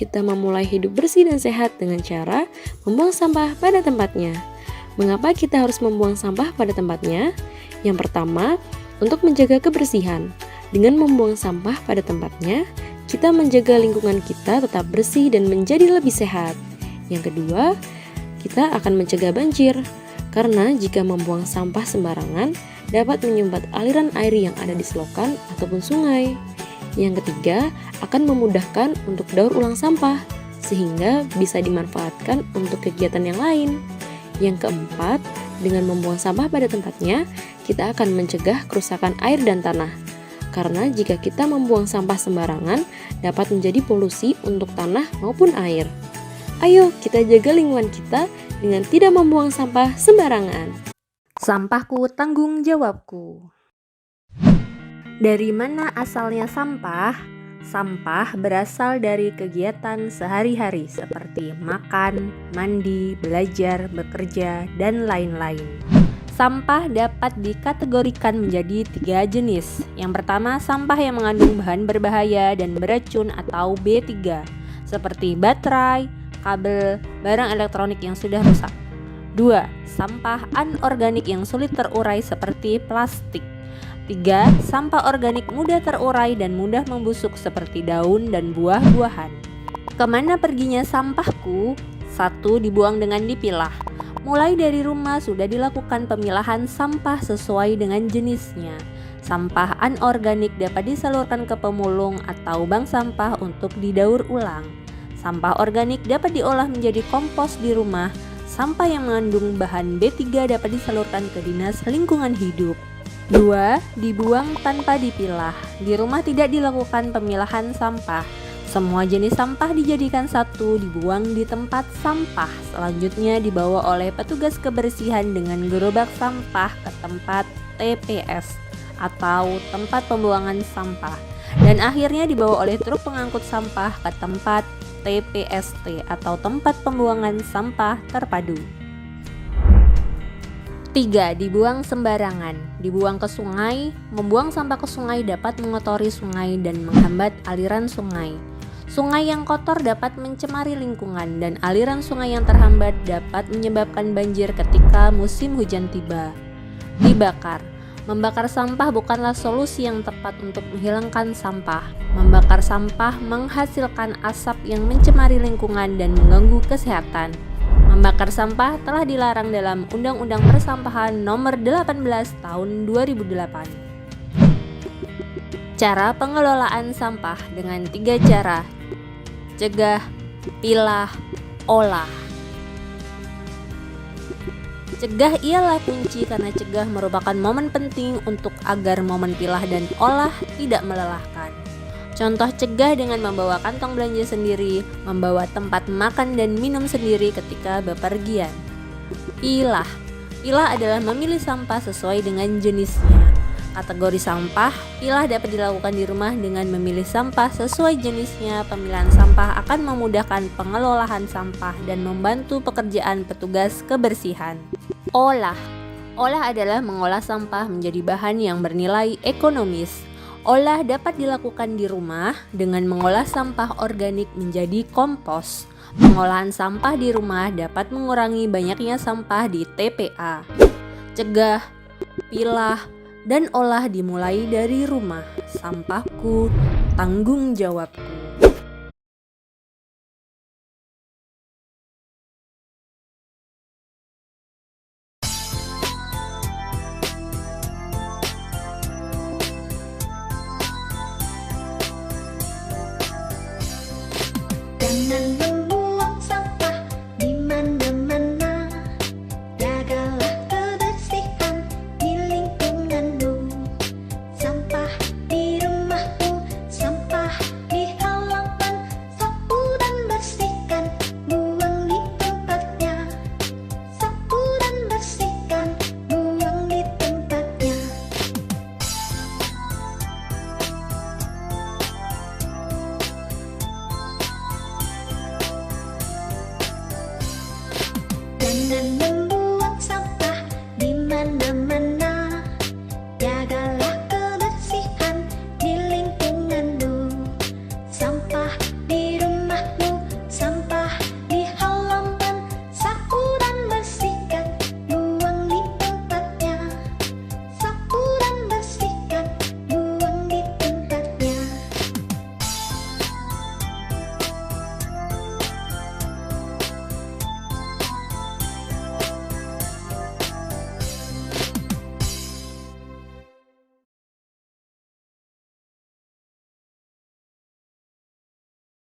kita memulai hidup bersih dan sehat dengan cara membuang sampah pada tempatnya. Mengapa kita harus membuang sampah pada tempatnya? Yang pertama, untuk menjaga kebersihan. Dengan membuang sampah pada tempatnya, kita menjaga lingkungan kita tetap bersih dan menjadi lebih sehat. Yang kedua, kita akan mencegah banjir. Karena jika membuang sampah sembarangan, dapat menyumbat aliran air yang ada di selokan ataupun sungai. Yang ketiga, akan memudahkan untuk daur ulang sampah, sehingga bisa dimanfaatkan untuk kegiatan yang lain. Yang keempat, dengan membuang sampah pada tempatnya, kita akan mencegah kerusakan air dan tanah. Karena jika kita membuang sampah sembarangan, dapat menjadi polusi untuk tanah maupun air. Ayo kita jaga lingkungan kita dengan tidak membuang sampah sembarangan. Sampahku tanggung jawabku. Dari mana asalnya sampah? Sampah berasal dari kegiatan sehari-hari seperti makan, mandi, belajar, bekerja, dan lain-lain. Sampah dapat dikategorikan menjadi 3 jenis. Yang pertama, sampah yang mengandung bahan berbahaya dan beracun atau B3, seperti baterai, kabel, barang elektronik yang sudah rusak. 2. Sampah anorganik yang sulit terurai seperti plastik. 3. Sampah organik mudah terurai dan mudah membusuk seperti daun dan buah-buahan. Kemana perginya sampahku? 1. Dibuang dengan dipilah. Mulai dari rumah sudah dilakukan pemilahan sampah sesuai dengan jenisnya. Sampah anorganik dapat disalurkan ke pemulung atau bank sampah untuk didaur ulang. Sampah organik dapat diolah menjadi kompos di rumah. Sampah yang mengandung bahan B3 dapat disalurkan ke Dinas Lingkungan Hidup. 2. Dibuang tanpa dipilah. Di rumah tidak dilakukan pemilahan sampah. Semua jenis sampah dijadikan satu, dibuang di tempat sampah. Selanjutnya dibawa oleh petugas kebersihan dengan gerobak sampah ke tempat TPS atau tempat pembuangan sampah. Dan akhirnya dibawa oleh truk pengangkut sampah ke tempat TPST atau tempat pembuangan sampah terpadu. 3. Dibuang sembarangan. Dibuang ke sungai. Membuang sampah ke sungai dapat mengotori sungai dan menghambat aliran sungai. Sungai yang kotor dapat mencemari lingkungan dan aliran sungai yang terhambat dapat menyebabkan banjir ketika musim hujan tiba. Dibakar. Membakar sampah bukanlah solusi yang tepat untuk menghilangkan sampah. Membakar sampah menghasilkan asap yang mencemari lingkungan dan mengganggu kesehatan. Membakar sampah telah dilarang dalam Undang-Undang Persampahan Nomor 18 Tahun 2008. Cara pengelolaan sampah dengan 3 cara: cegah, pilah, olah. Cegah ialah kunci karena cegah merupakan momen penting untuk agar momen pilah dan olah tidak melelahkan. Contoh cegah dengan membawa kantong belanja sendiri, membawa tempat makan dan minum sendiri ketika bepergian. Pilah. Pilah adalah memilih sampah sesuai dengan jenisnya. Kategori sampah, pilah dapat dilakukan di rumah dengan memilih sampah sesuai jenisnya. Pemilihan sampah akan memudahkan pengelolaan sampah dan membantu pekerjaan petugas kebersihan. Olah. Olah adalah mengolah sampah menjadi bahan yang bernilai ekonomis. Olah dapat dilakukan di rumah dengan mengolah sampah organik menjadi kompos. Pengolahan sampah di rumah dapat mengurangi banyaknya sampah di TPA. Cegah, pilah, dan olah dimulai dari rumah. Sampahku tanggung jawabku. Jangan membuang sampah di mana-mana. Jagalah kebersihan di lingkunganmu. Sampah di rumahmu, sampah di halaman. Sapu dan bersihkan, buang di tempatnya. Sapu dan bersihkan, buang di tempatnya. Jangan